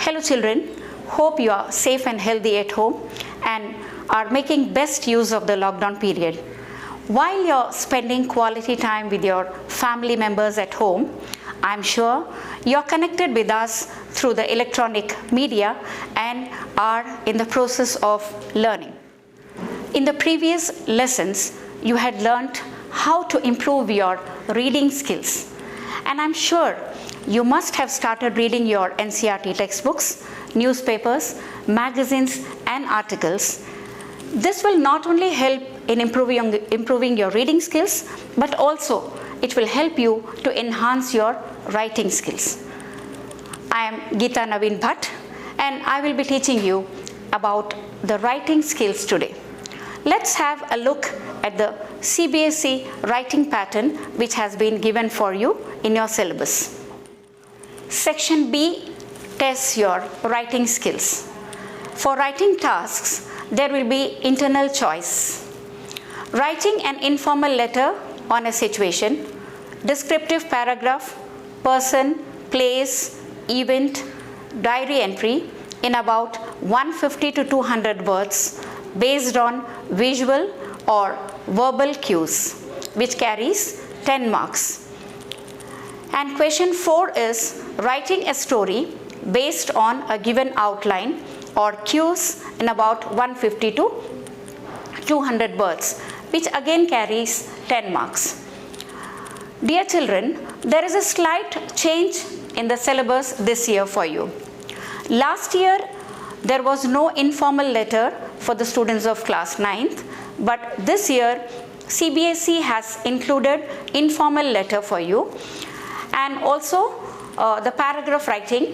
Hello children, hope you are safe and healthy at home and are making best use of the lockdown period. While you're spending quality time with your family members at home, I'm sure you're connected with us through the electronic media and are in the process of learning. In the previous lessons, you had learnt how to improve your reading skills. And I'm sure you must have started reading your NCERT textbooks, newspapers, magazines, and articles. This will not only help in improving your reading skills, but also it will help you to enhance your writing skills. I am Geeta Naveen Bhatt, and I will be teaching you about the writing skills today. Let's have a look at the CBSE writing pattern which has been given for you in your syllabus. Section B tests your writing skills. For writing tasks, there will be internal choice. Writing an informal letter on a situation, descriptive paragraph, person, place, event, diary entry in about 150 to 200 words based on visual or verbal cues, which carries 10 marks. And question 4 is writing a story based on a given outline or cues in about 150 to 200 words, which again carries 10 marks. Dear children, there is a slight change in the syllabus this year for you. Last year, there was no informal letter for the students of class 9th, but this year, CBSE has included informal letter for you, and also the paragraph writing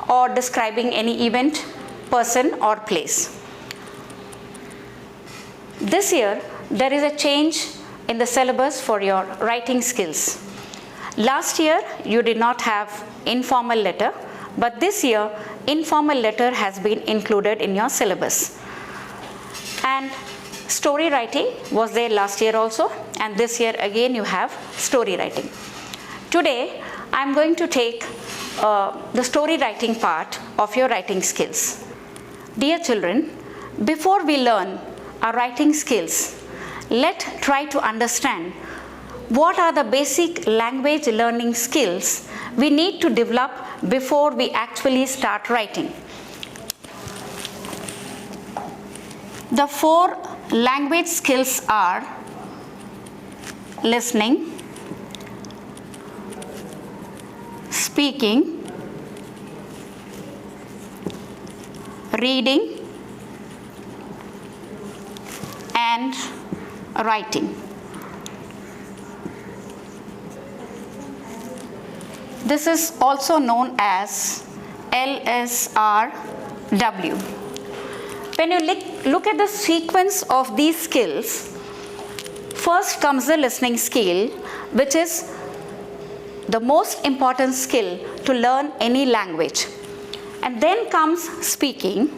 or describing any event, person or place. This year, there is a change in the syllabus for your writing skills. Last year, you did not have informal letter, but this year, informal letter has been included in your syllabus. And story writing was there last year also, and this year again you have story writing. Today, I am going to take the story writing part of your writing skills. Dear children, before we learn our writing skills, let's try to understand what are the basic language learning skills we need to develop before we actually start writing. The 4 language skills are listening, speaking, reading, and writing. This is also known as LSRW. When you look at the sequence of these skills, first comes the listening skill, which is the most important skill to learn any language. And then comes speaking,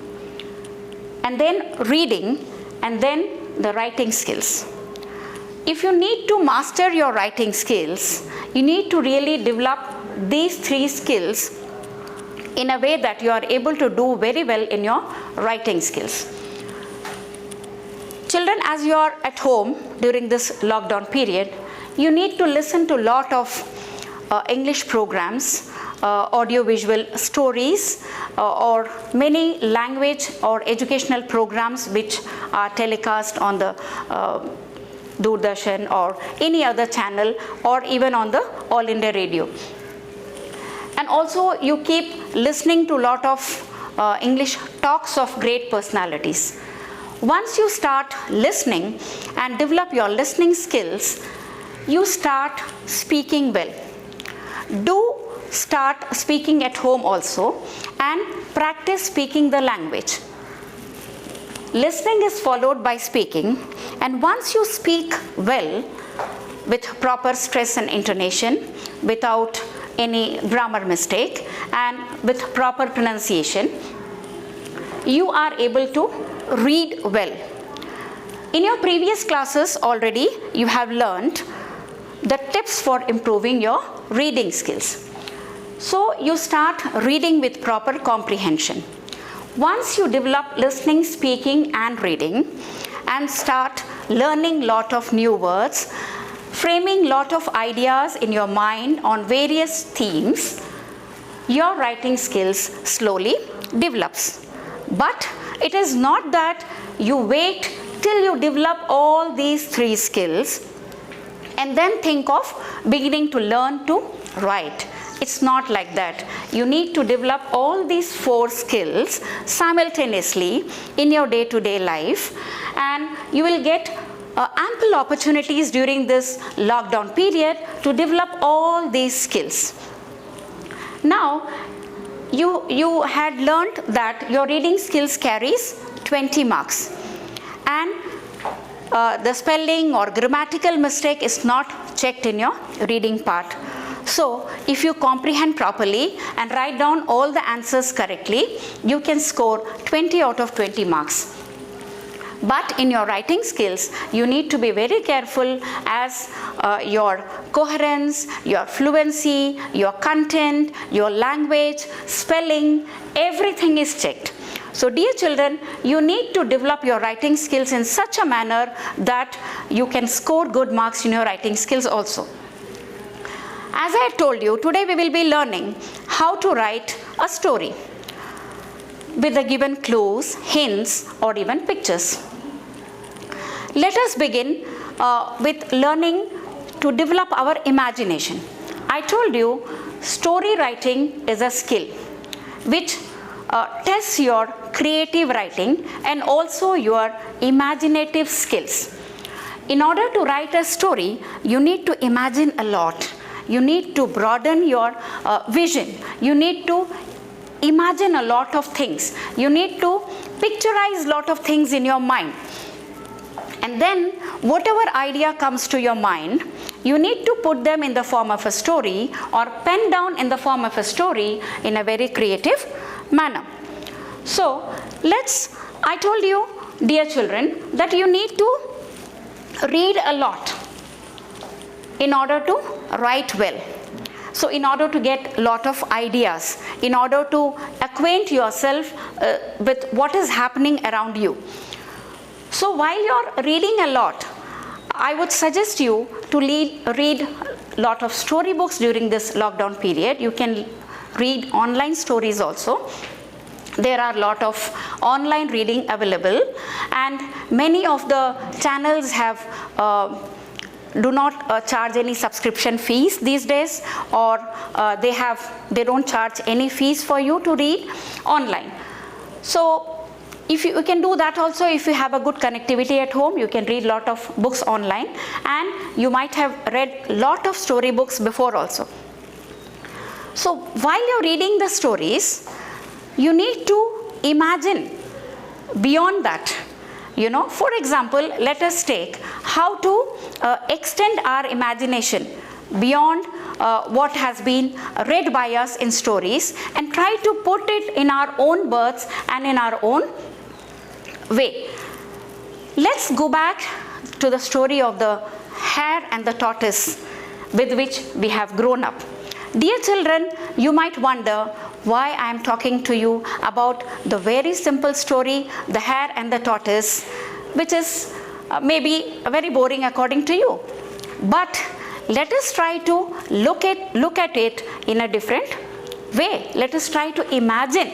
and then reading, and then the writing skills. If you need to master your writing skills, you need to really develop these 3 skills in a way that you are able to do very well in your writing skills. Children, as you are at home during this lockdown period, you need to listen to a lot of English programs, audio-visual stories, or many language or educational programs which are telecast on the Doordarshan or any other channel, or even on the All India Radio. And also you keep listening to a lot of English talks of great personalities. Once you start listening and develop your listening skills, you start speaking well. Do start speaking at home also and practice speaking the language. Listening is followed by speaking, and once you speak well with proper stress and intonation, without any grammar mistake and with proper pronunciation, you are able to read well. In your previous classes already you have learned the tips for improving your reading skills. So you start reading with proper comprehension. Once you develop listening, speaking and reading and start learning lot of new words, framing lot of ideas in your mind on various themes, your writing skills slowly develops. But it is not that you wait till you develop all these 3 skills and then think of beginning to learn to write. It's not like that. You need to develop all these 4 skills simultaneously in your day-to-day life, and you will get ample opportunities during this lockdown period to develop all these skills. Now, you had learned that your reading skills carries 20 marks, and the spelling or grammatical mistake is not checked in your reading part. So, if you comprehend properly and write down all the answers correctly, you can score 20 out of 20 marks. But in your writing skills, you need to be very careful as your coherence, your fluency, your content, your language, spelling, everything is checked. So dear children, you need to develop your writing skills in such a manner that you can score good marks in your writing skills also. As I told you, today we will be learning how to write a story with the given clues, hints or even pictures. Let us begin with learning to develop our imagination. I told you story writing is a skill which tests your creative writing and also your imaginative skills. In order to write a story, you need to imagine a lot. You need to broaden your vision. You need to imagine a lot of things. You need to picturize a lot of things in your mind. And then whatever idea comes to your mind, you need to put them in the form of a story or pen down in the form of a story in a very creative manner. So I told you, dear children, that you need to read a lot in order to write well. So in order to get a lot of ideas, in order to acquaint yourself with what is happening around you. So while you're reading a lot, I would suggest you to read a lot of storybooks during this lockdown period. You can read online stories also. There are a lot of online reading available, and many of the channels have do not charge any subscription fees these days, or they don't charge any fees for you to read online. So if you can do that also. If you have a good connectivity at home, you can read a lot of books online, and you might have read a lot of storybooks before also. So while you're reading the stories, you need to imagine beyond that. You know, for example, let us take how to extend our imagination beyond what has been read by us in stories, and try to put it in our own words and in our own way. Let's go back to the story of the hare and the tortoise with which we have grown up. Dear children, you might wonder why I am talking to you about the very simple story, the hare and the tortoise, which is maybe very boring according to you. But let us try to look at it in a different way. Let us try to imagine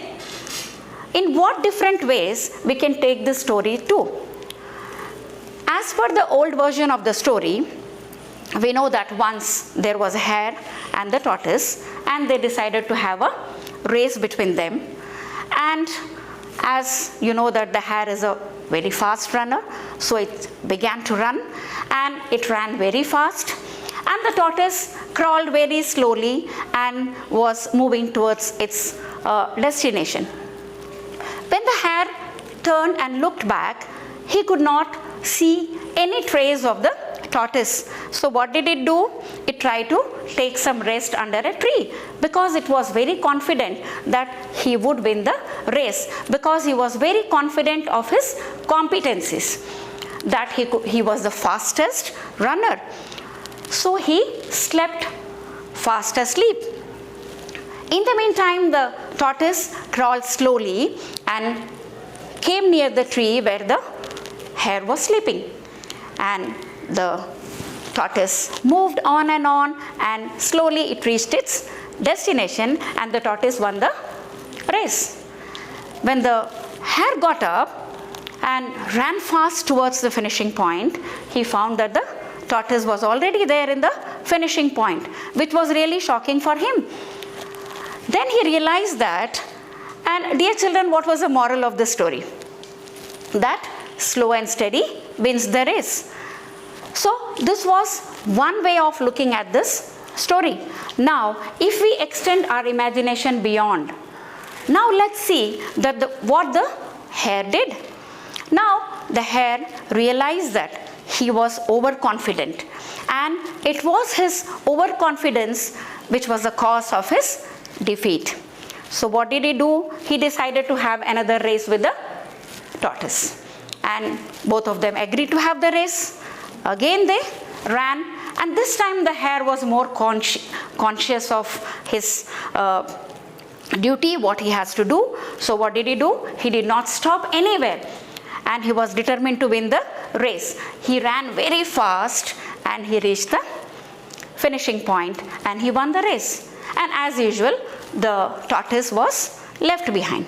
in what different ways we can take this story too. As per the old version of the story, we know that once there was a hare and the tortoise, and they decided to have a race between them. And as you know that the hare is a very fast runner, so it began to run, and it ran very fast, and the tortoise crawled very slowly and was moving towards its destination. When the hare turned and looked back, he could not see any trace of the tortoise. So what did it do? It tried to take some rest under a tree, because it was very confident that he would win the race, because he was very confident of his competencies, that he was the fastest runner. So he slept fast asleep. In the meantime, the tortoise crawled slowly and came near the tree where the hare was sleeping. And the tortoise moved on, and slowly it reached its destination, and the tortoise won the race. When the hare got up and ran fast towards the finishing point, he found that the tortoise was already there in the finishing point, which was really shocking for him. Then he realized that, and dear children, what was the moral of the story? That slow and steady wins the race. So this was one way of looking at this story. Now, if we extend our imagination beyond, now let's see that what the hare did. Now, the hare realized that he was overconfident, and it was his overconfidence which was the cause of his defeat. So what did he do? He decided to have another race with the tortoise, and both of them agreed to have the race. Again they ran, and this time the hare was more conscious of his duty, what he has to do. So what did he do? He did not stop anywhere, and he was determined to win the race. He ran very fast and he reached the finishing point, and he won the race. And as usual, the tortoise was left behind.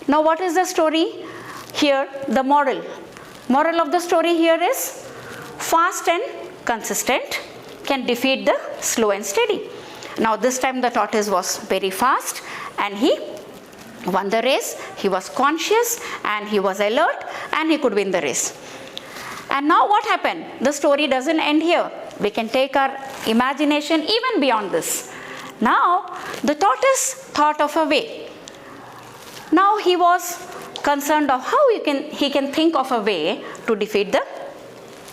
Now what is the story? Here the moral of the story here is fast and consistent can defeat the slow and steady. Now this time the tortoise was very fast and he won the race. He was conscious and he was alert and he could win the race. And now what happened? The story doesn't end here. We can take our imagination even beyond this. Now the tortoise thought of a way. Now he was concerned of how he can think of a way to defeat the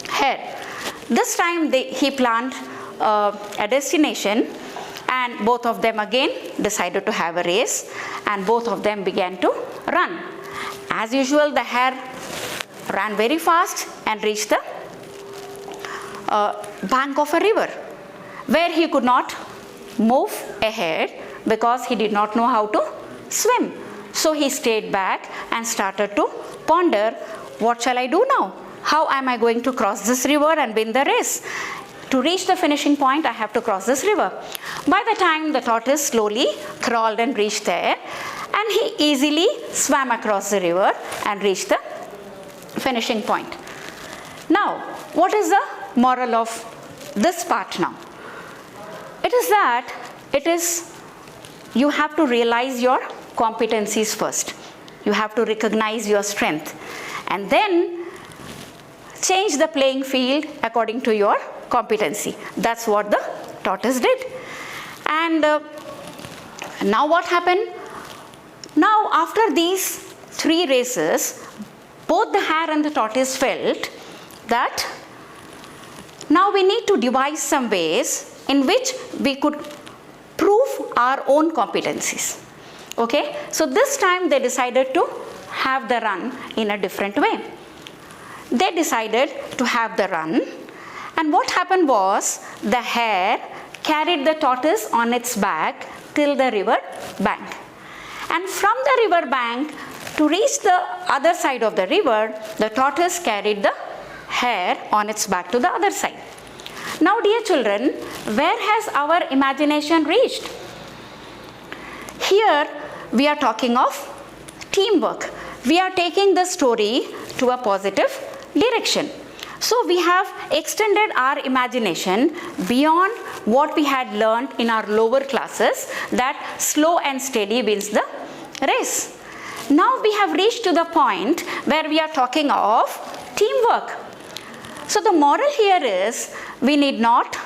hare. This time he planned a destination, and both of them again decided to have a race, and both of them began to run. As usual, the hare ran very fast and reached the bank of a river, where he could not move ahead because he did not know how to swim. So he stayed back and started to ponder, what shall I do now? How am I going to cross this river and win the race? To reach the finishing point, I have to cross this river. By the time the tortoise slowly crawled and reached there, and he easily swam across the river and reached the finishing point. Now, what is the moral of this part now? It is that you have to realize your competencies first. You have to recognize your strength and then change the playing field according to your competency. That's what the tortoise did. And now what happened? Now after these 3 races, both the hare and the tortoise felt that now we need to devise some ways in which we could prove our own competencies. Okay, so this time they decided to have the run in a different way. They decided to have the run, and what happened was the hare carried the tortoise on its back till the river bank. And from the river bank to reach the other side of the river, the tortoise carried the hare on its back to the other side. Now, dear children, where has our imagination reached? Here we are talking of teamwork. We are taking the story to a positive direction. So we have extended our imagination beyond what we had learned in our lower classes, that slow and steady wins the race. Now we have reached to the point where we are talking of teamwork. So the moral here is, we need not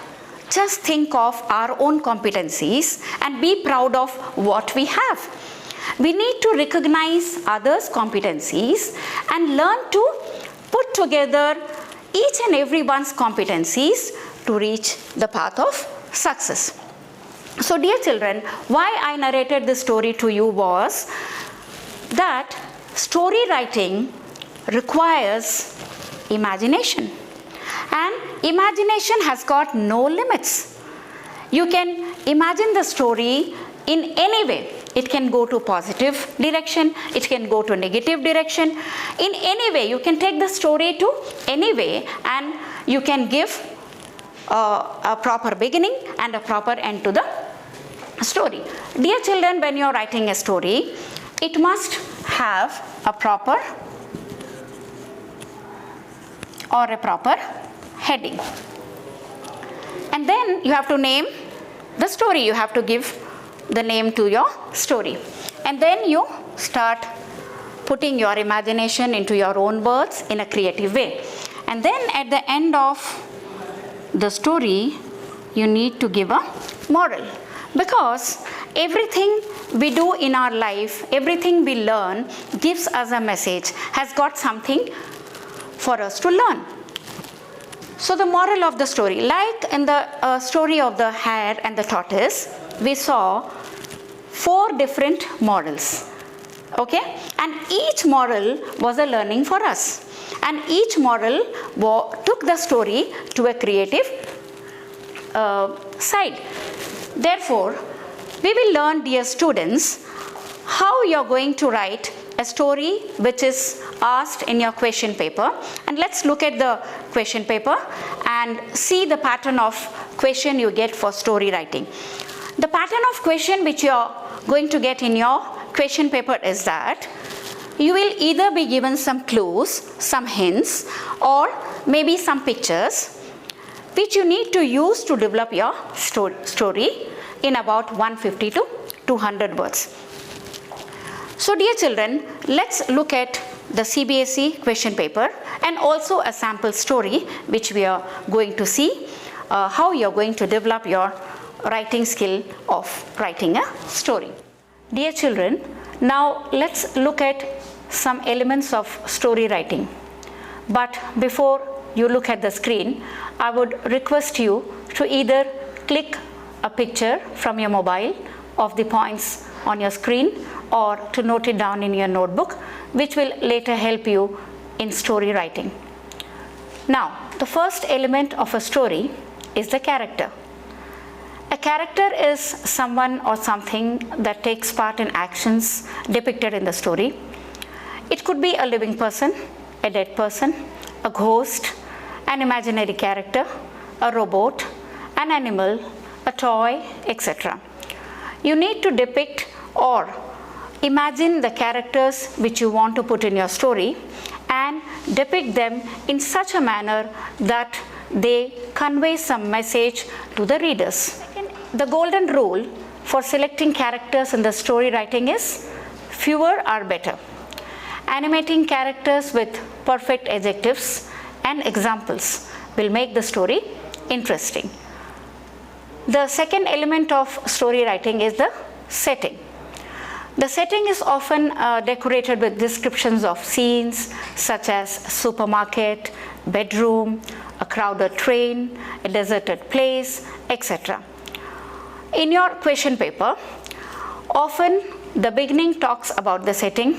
just think of our own competencies and be proud of what we have. We need to recognize others' competencies and learn to put together each and everyone's competencies to reach the path of success. So dear children, why I narrated this story to you was that story writing requires imagination, and imagination has got no limits. You can imagine the story in any way. It can go to positive direction, it can go to negative direction. In any way, you can take the story to any way, and you can give a proper beginning and a proper end to the story. Dear children, when you are writing a story, it must have a proper or a proper heading. And then you have to name the story. You have to give the name to your story. And then you start putting your imagination into your own words in a creative way. And then at the end of the story, you need to give a moral. Because everything we do in our life, everything we learn gives us a message, has got something for us to learn. So the moral of the story, like in the story of the hare and the tortoise, we saw 4 different morals. Okay? And each moral was a learning for us. And each moral took the story to a creative side. Therefore, we will learn, dear students, how you are going to write a story which is asked in your question paper. And let's look at the question paper and see the pattern of question you get for story writing. The pattern of question which you are going to get in your question paper is that you will either be given some clues, some hints, or maybe some pictures which you need to use to develop your story in about 150 to 200 words. So dear children, let's look at the CBSE question paper and also a sample story which we are going to see how you are going to develop your writing skill of writing a story. Dear children, now let's look at some elements of story writing. But before you look at the screen, I would request you to either click a picture from your mobile of the points on your screen or to note it down in your notebook, which will later help you in story writing. Now, the first element of a story is the character. A character is someone or something that takes part in actions depicted in the story. It could be a living person, a dead person, a ghost, an imaginary character, a robot, an animal, a toy, etc. You need to depict or imagine the characters which you want to put in your story and depict them in such a manner that they convey some message to the readers. The golden rule for selecting characters in the story writing is fewer are better. Animating characters with perfect adjectives and examples will make the story interesting. The second element of story writing is the setting. The setting is often decorated with descriptions of scenes such as supermarket, bedroom, a crowded train, a deserted place, etc. In your question paper, often the beginning talks about the setting,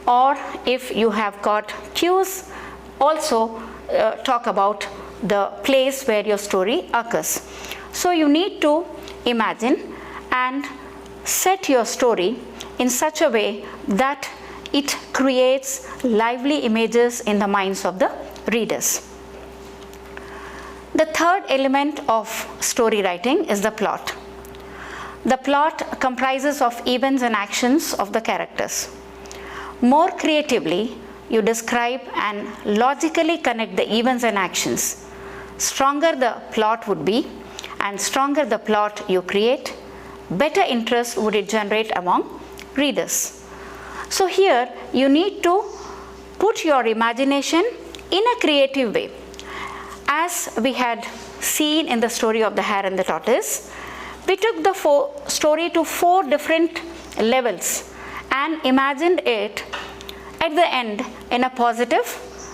or if you have got cues, also talk about the place where your story occurs. So you need to imagine and set your story in such a way that it creates lively images in the minds of the readers. The third element of story writing is the plot. The plot comprises of events and actions of the characters. More creatively, you describe and logically connect the events and actions. Stronger the plot would be, and stronger the plot you create, better interest would it generate among readers. So here you need to put your imagination in a creative way. As we had seen in the story of the hare and the tortoise, we took the story to 4 different levels and imagined it at the end in a positive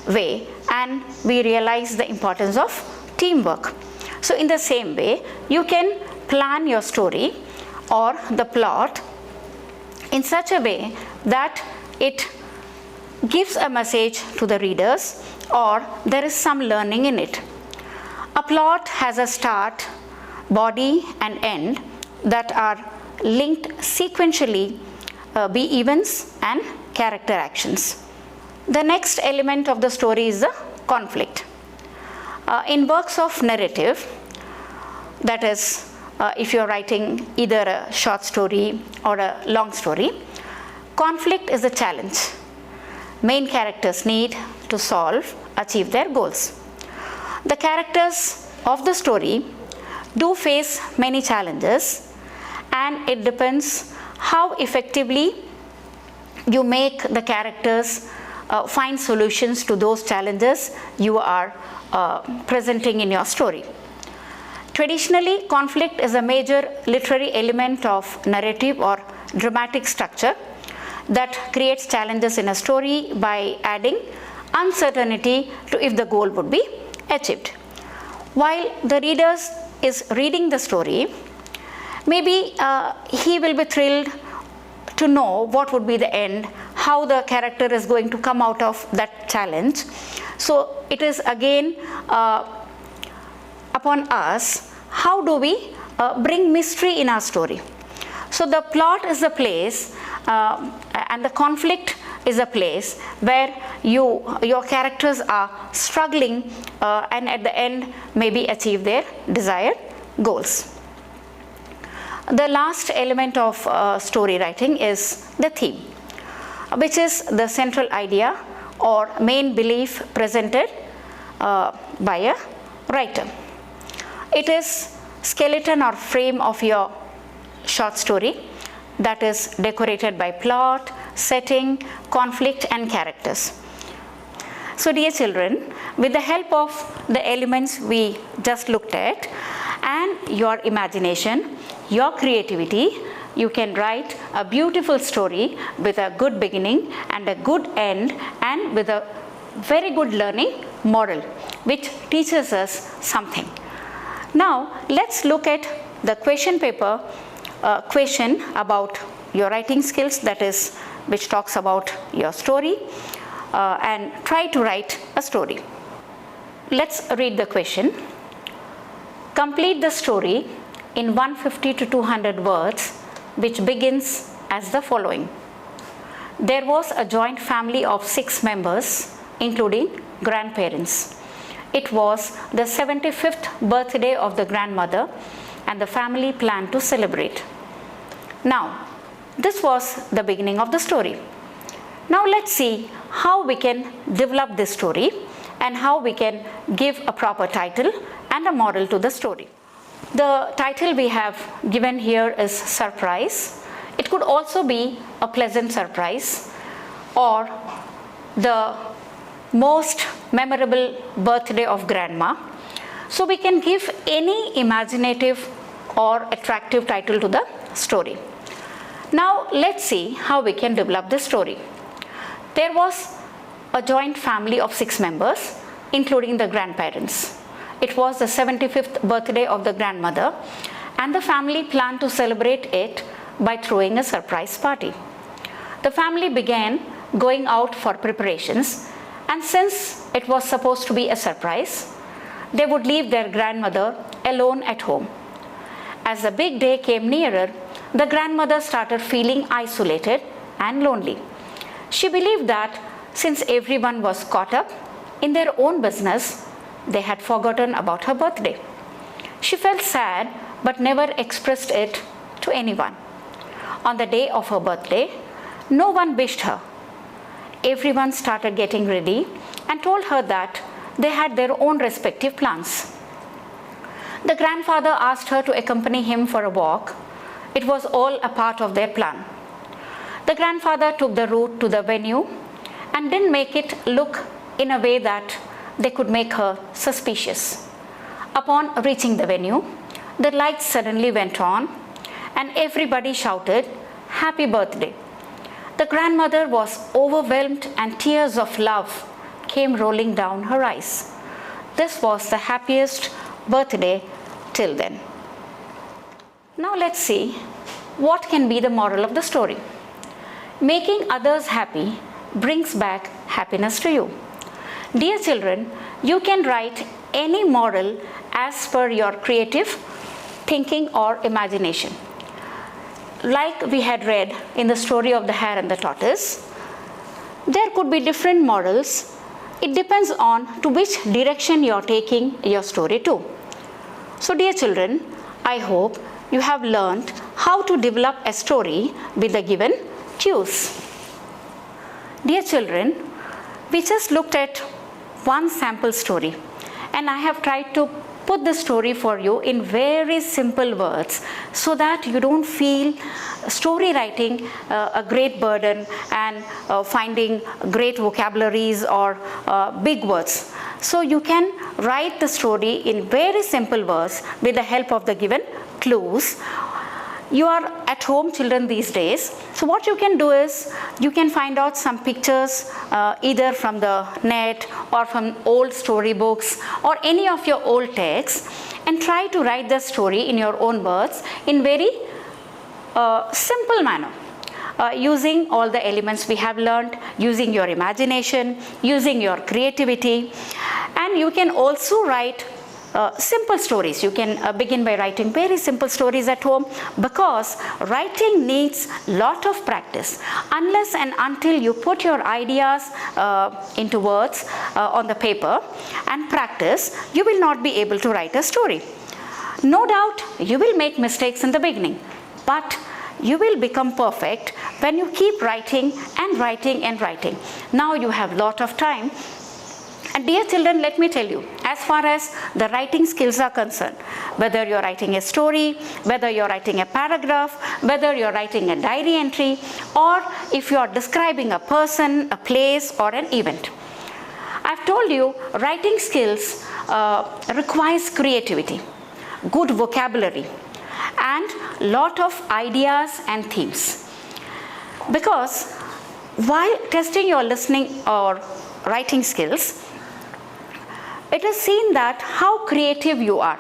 way, and we realized the importance of teamwork. So in the same way, you can plan your story or the plot in such a way that it gives a message to the readers or there is some learning in it. A plot has a start, body and end that are linked sequentially be events and character actions. The next element of the story is the conflict. In works of narrative, that is, if you are writing either a short story or a long story, conflict is a challenge main characters need to achieve their goals. The characters of the story do face many challenges, and it depends how effectively you make the characters find solutions to those challenges you are presenting in your story. Traditionally, conflict is a major literary element of narrative or dramatic structure that creates challenges in a story by adding uncertainty to if the goal would be achieved. While the reader is reading the story, maybe he will be thrilled to know what would be the end, how the character is going to come out of that challenge. So it is again upon us, how do we bring mystery in our story. So the plot is the place and the conflict is a place where your characters are struggling and at the end maybe achieve their desired goals. The last element of story writing is the theme, which is the central idea or main belief presented by a writer. It is skeleton or frame of your short story that is decorated by plot, setting, conflict and characters. So dear children, with the help of the elements we just looked at and your imagination, your creativity, you can write a beautiful story with a good beginning and a good end and with a very good learning moral which teaches us something. Now let's look at the question paper question about your writing skills, that is, which talks about your story and try to write a story. Let's read the question. Complete the story in 150 to 200 words, which begins as the following. There was a joint family of 6 members, including grandparents. It was the 75th birthday of the grandmother, and the family planned to celebrate. Now, this was the beginning of the story. Now let's see how we can develop this story and how we can give a proper title and a moral to the story. The title we have given here is Surprise. It could also be a pleasant surprise or the most memorable birthday of grandma. So we can give any imaginative or attractive title to the story. Now let's see how we can develop this story. There was a joint family of 6 members, including the grandparents. It was the 75th birthday of the grandmother, and the family planned to celebrate it by throwing a surprise party. The family began going out for preparations, and since it was supposed to be a surprise, they would leave their grandmother alone at home. As the big day came nearer, the grandmother started feeling isolated and lonely. She believed that since everyone was caught up in their own business, they had forgotten about her birthday. She felt sad but never expressed it to anyone. On the day of her birthday, no one wished her. Everyone started getting ready and told her that they had their own respective plans. The grandfather asked her to accompany him for a walk. It was all a part of their plan. The grandfather took the route to the venue and didn't make it look in a way that they could make her suspicious. Upon reaching the venue, the lights suddenly went on and everybody shouted, "Happy birthday." The grandmother was overwhelmed and tears of love came rolling down her eyes. This was the happiest birthday till then. Now let's see what can be the moral of the story. Making others happy brings back happiness to you. Dear children, you can write any moral as per your creative thinking or imagination. like we had read in the story of the hare and the tortoise, there could be different models. It depends on to which direction you are taking your story to. So dear children, I hope you have learned how to develop a story with the given cues. Dear children, we just looked at one sample story, and I have tried to put the story for you in very simple words so that you don't feel story writing a great burden and finding great vocabularies or big words. So you can write the story in very simple words with the help of the given clues. You are at home, children, these days. So what you can do is you can find out some pictures either from the net or from old storybooks or any of your old texts, and try to write the story in your own words in very simple manner. Using all the elements we have learned, using your imagination, using your creativity. And you can also write simple stories. You can begin by writing very simple stories at home, because writing needs lot of practice. Unless and until you put your ideas into words on the paper and practice, you will not be able to write a story. No doubt you will make mistakes in the beginning, but you will become perfect when you keep writing and writing and writing. Now you have lot of time. And dear children, let me tell you, as far as the writing skills are concerned, whether you're writing a story, whether you're writing a paragraph, whether you're writing a diary entry, or if you're describing a person, a place, or an event. I've told you, writing skills requires creativity, good vocabulary, and lot of ideas and themes. Because while testing your listening or writing skills, it is seen that how creative you are.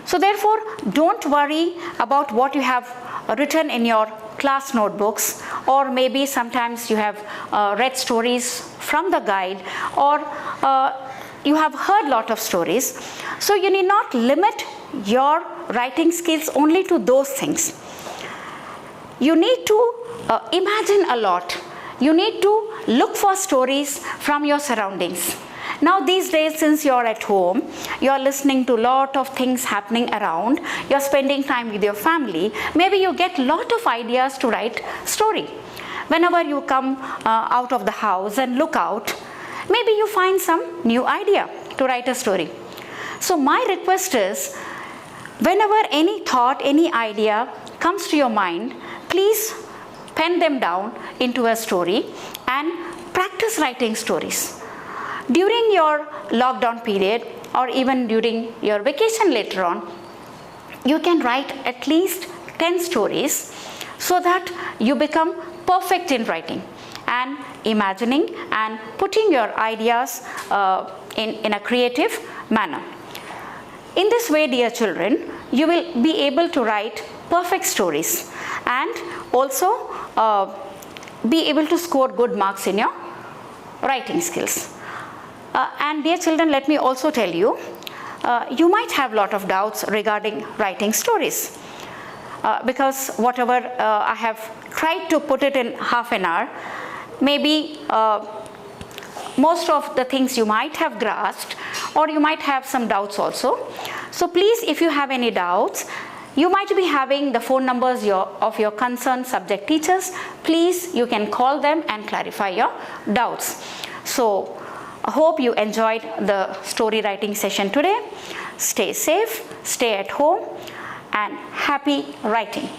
So therefore, don't worry about what you have written in your class notebooks, or maybe sometimes you have read stories from the guide, or you have heard lot of stories. So you need not limit your writing skills only to those things. You need to imagine a lot. You need to look for stories from your surroundings. Now these days, since you're at home, you're listening to lot of things happening around, you're spending time with your family, maybe you get lot of ideas to write story. Whenever you come out of the house and look out, maybe you find some new idea to write a story. So my request is, whenever any thought, any idea comes to your mind, please pen them down into a story and practice writing stories. During your lockdown period, or even during your vacation later on, you can write at least 10 stories so that you become perfect in writing and imagining and putting your ideas in a creative manner. In this way, dear children, you will be able to write perfect stories and also be able to score good marks in your writing skills. And dear children, let me also tell you, you might have lot of doubts regarding writing stories, because whatever I have tried to put it in half an hour, maybe most of the things you might have grasped, or you might have some doubts also. So please, if you have any doubts, you might be having the phone numbers of your concerned subject teachers. Please, you can call them and clarify your doubts. So I hope you enjoyed the story writing session today. Stay safe, stay at home, and happy writing.